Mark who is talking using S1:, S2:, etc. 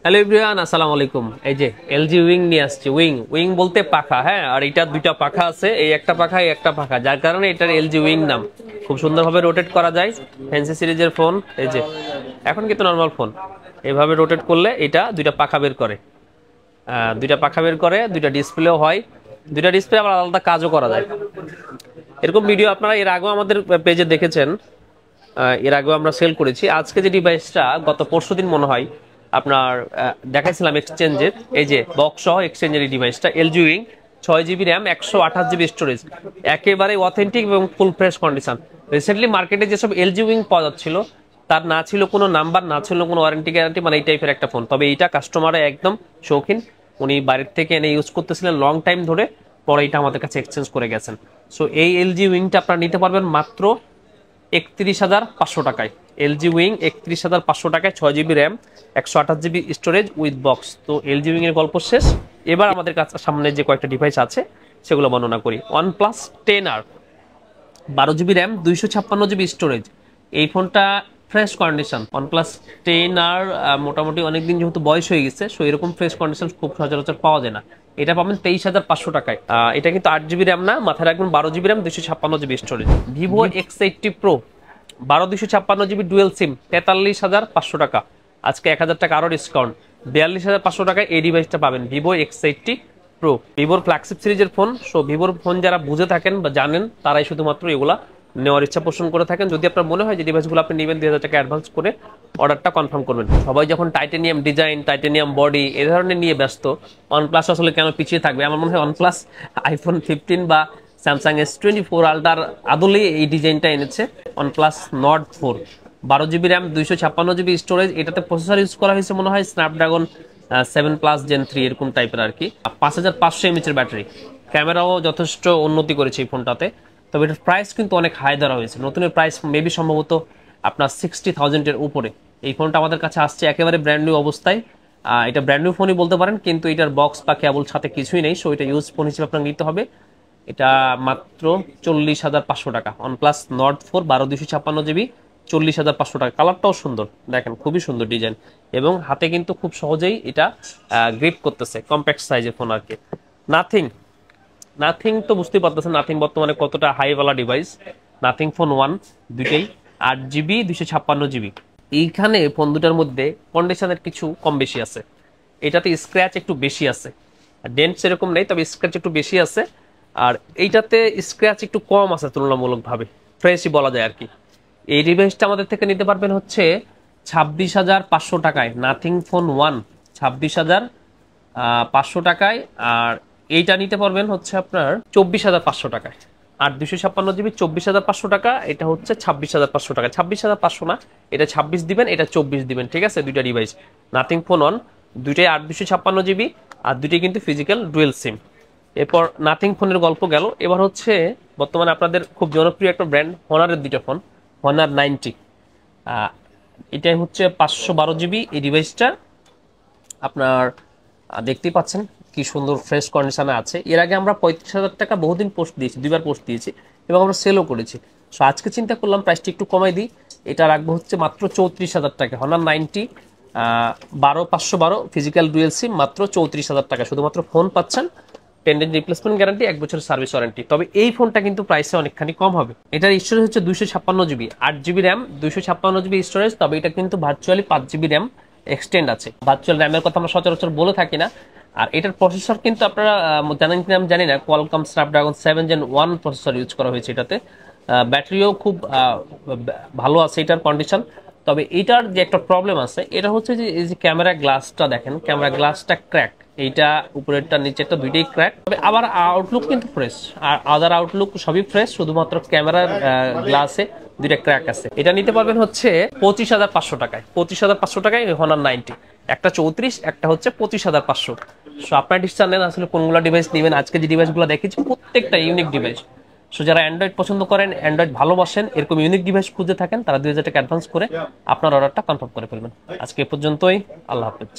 S1: Hello everyone, আসসালামু আলাইকুম। এই যে এলজি উইং নিয়ে আসছে। উইং উইং বলতে পাখা, হ্যাঁ। আর এটা দুইটা পাখা আছে, এই একটা পাখা এই একটা পাখা, যার কারণে এটার এলজি উইং নাম। খুব সুন্দরভাবে রোটেট করা যায়। ফ্যান্সি সিরিজের ফোন। এই যে এখন কিন্তু নর্মাল ফোন, এইভাবে রোটেট করলে এটা দুইটা পাখা বের করে। দুইটা পাখা বের করে, দুইটা ডিসপ্লেও হয়। দুইটা ডিসপ্লে আবার আলাদা কাজও করা যায়। এরকম ভিডিও আপনারা এর আগেও আমাদের পেজে দেখেছেন। এর আগেও আমরা সেল করেছি। আজকে যে ডিভাইসটা গত পরশুদিন মনে হয় আপনার দেখাইছিলাম এক্সচেঞ্জের, এই যে বক্স সহ এক্সচেঞ্জের এই ডিভাইসটা LG wing 6 GB RAM 128 GB storage, একেবারে অথেন্টিক এবং ফুল ফ্রেশ কন্ডিশন। রিসেন্টলি মার্কেটে যেসব এলজি উইং পাওয়া যাচ্ছিল তার না ছিল কোনো নাম্বার, না ছিল কোনো ওয়ারেন্টি গ্যারান্টি, মানে এই টাইপের একটা ফোন। তবে এইটা কাস্টমারে একদম শৌখিন, উনি বাইরের থেকে এনে ইউজ করতেছিলেন লং টাইম ধরে, পরে এটা আমাদের কাছে এক্সচেঞ্জ করে গেছেন। সো এই এলজি উইংটা আপনারা নিতে পারবেন মাত্র 31,500 টাকায়। এলজি উইং 31,500 টাকায়, 6 GB RAM 128 GB storage with box. তো এলজি উইং এর গল্প শেষ। এবার আমাদের কাছে সামনে যে কয়েকটা ডিভাইস আছে সেগুলো বর্ণনা করি। OnePlus 10R 12 GB RAM 256 GB storage. এই ফোনটা ফ্রেশ কন্ডিশন। OnePlus 10R মোটামুটি অনেকদিন যেহেতু বয়স হয়ে গেছে, সো এরকম ফ্রেশ কন্ডিশন খুব সচরাচর পাওয়া যায় না। এটা পাবেন 23,500 টাকায়। এটা কিন্তু 8 জিবি র্যাম না, মাথায় রাখবেন 12 GB RAM 256 GB storage. Vivo X80 Pro 12 256 GB dual SIM 43,500 টাকা। আজকে 1,000 টাকা আরো ডিসকাউন্ট, 42,500 টাকায় এই ডিভাইসটা পাবেন। ভিভো X80 Pro ভিভোর ফ্ল্যাগশিপ সিরিজের ফোন। সো ভিভোর ফোন যারা বুঝে থাকেন বা জানেন তারাই শুধুমাত্র এগুলা নেওয়ার ইচ্ছা পোষণ করে থাকেন। যদি আপনার মনে হয় যে ডিভাইসগুলো আপনি নেবেন, 2,000 টাকা অ্যাডভান্স করে অর্ডারটা কনফার্ম করবেন। সবাই যখন টাইটানিয়াম ডিজাইন, টাইটানিয়াম বডি এ ধরনের নিয়ে ব্যস্ত, OnePlus আসলে কেন পিছিয়ে থাকবে? আমার মনে হয় OnePlus আইফোন 15 বা স্যামসাং S24 আল্ট্রার আদলে এই ডিজাইনটা এনেছে। OnePlus Nord 4 12 GB RAM 256 GB storage. এটাতে প্রসেসর ইউজ করা হয়েছে মনে হয় স্ন্যাপড্রাগন 7 Gen 3 এরকম টাইপের আর কি। 5,500 mAh এর ব্যাটারি। ক্যামেরাও যথেষ্ট উন্নতি করেছে এই ফোনটাতে। তবে এটার প্রাইস কিন্তু অনেক হাই ধরা হয়েছে। নতুনের প্রাইস মেবি সম্ভবত আপনার 60,000 এর উপরে। এই ফোনটা আমাদের কাছে আসছে একেবারে ব্র্যান্ড নিউ অবস্থায়। এটা ব্র্যান্ড নিউ ফোনই বলতে পারেন, কিন্তু এটার বক্স বা কেবল সাথে কিছুই নেই। সো এটা ইউজ ফোন হিসেবে আপনার নিতে হবে। এটা মাত্র 40,500 টাকা। OnePlus Nord 4 12 256 জিবি 40,500 টাকা। কালারটাও সুন্দর, দেখেন খুবই সুন্দর ডিজাইন, এবং হাতে কিন্তু খুব সহজেই এটা গ্রিপ করতেছে। কম্প্যাক্ট সাইজের ফোন আর কি। নাথিং নাথিং তো বুঝতেই পারতেছেন নাথিং বর্তমানে কতটা হাইওয়ালা ডিভাইস। নাথিং ফোন 1 দুইটাই 8 জিবি 256 জিবি। এইখানে ফোন দুটার মধ্যে কন্ডিশনের কিছু কম বেশি আছে। এটাতে স্ক্র্যাচ একটু বেশি আছে, ডেন্টস এরকম নেই, তবে স্ক্র্যাচ একটু বেশি আছে। আর এইটাতে স্ক্র্যাচ একটু কম আছে তুলনামূলকভাবে, ফ্রেশই বলা যায় আর কি। এই ডিভাইসটা আমাদের থেকে নিতে পারবেন হচ্ছে 26,500 টাকায়। নাথিং ফোন 1 26,500 টাকায়। আর এইটা নিতে পারবেন হচ্ছে আপনার 24,500 টাকায়। আর 256 জিবি 24,500 টাকা। এটা হচ্ছে 26,500 টাকা। 26,500 না, এটা 26 দিবেন, এটা 24 দিবেন, ঠিক আছে। দুইটা ডিভাইস নাথিং ফোন 1, দুইটাই 8 256 জিবি, আর দুইটাই কিন্তু ফিজিক্যাল ডুয়েল সিম। এরপর নাথিং ফোনের গল্প গেল। এবার হচ্ছে বর্তমানে আপনাদের খুব জনপ্রিয় একটা ব্র্যান্ড হনারের দুইটা ফোন, হনার 90। এটাই হচ্ছে 512 জিবি। এই ডিভাইসটা আপনার দেখতেই পাচ্ছেন কি সুন্দর ফ্রেশ কন্ডিশনে আছে। এর আগে আমরা 35,000 টাকা বহুদিন পোস্ট দিয়েছি, দুইবার পোস্ট দিয়েছি, এবং আমরা সেলও করেছি। সো আজকে চিন্তা করলাম প্রাইসটি একটু কমাই দিই। এটা রাখবো হচ্ছে মাত্র 34,000 টাকা। হনার 90 12512 ফিজিক্যাল ডুয়েল সিম মাত্র 34,000 টাকা। শুধুমাত্র ফোন পাচ্ছেন, পেন্ডেন্ট রিপ্লেসমেন্ট গ্যারান্টি, 1 বছরের সার্ভিস ওয়ারেন্টি। তবে এই ফোনটা কিন্তু প্রাইসে অনেকখানি কম হবে। এটার স্টোরেজ হচ্ছে 256 GB, 8 GB RAM 256 GB storage. তবে এটা কিন্তু ভার্চুয়ালি 5 জিবি র্যাম এক্সটেন্ড আছে। ভার্চুয়াল র্যামের কথা আমরা সচরাচর বলে থাকি না। আর এটার প্রসেসর কিন্তু আপনারা জানেন কিনা আমি জানি না, Qualcomm Snapdragon 7 Gen 1 processor use করা হয়েছে এটাতে। ব্যাটারিও খুব ভালো আছে এটার কন্ডিশন। তবে এটার যে একটা প্রবলেম আছে, এটা হচ্ছে যে এই যে ক্যামেরা গ্লাসটা দেখেন, ক্যামেরা গ্লাসটা ক্র্যাক। এইটা উপরেরটা নিচেরটা দুইটাই ক্র্যাক। তবে আবার আউটলুক কিন্তু ফ্রেশ, আর আদার আউটলুক সবই ফ্রেশ, শুধুমাত্র ক্যামেরার গ্লাসে দুইটা ক্র্যাক আছে। এটা নিতে পারবেন হচ্ছে 25,500 টাকায়। 25,500 টাকায় হনার 90। একটা 34, একটা হচ্ছে 25,500। সো আপনার ডিসিশন নেন আসলে কোনগুলো ডিভাইস নেবেন। আজকে যে ডিভাইসগুলো দেখেছি প্রত্যেকটা ইউনিক ডিভাইস। সো যারা অ্যান্ড্রয়েড পছন্দ করেন, অ্যান্ড্রয়েড ভালোবাসেন, এরকম ইউনিক ডিভাইস খুঁজে থাকেন, তারা 2,000 টাকা অ্যাডভান্স করে আপনার অর্ডারটা কনফার্ম করে ফেলবেন। আজকে এ পর্যন্তই। আল্লাহ হাফেজ।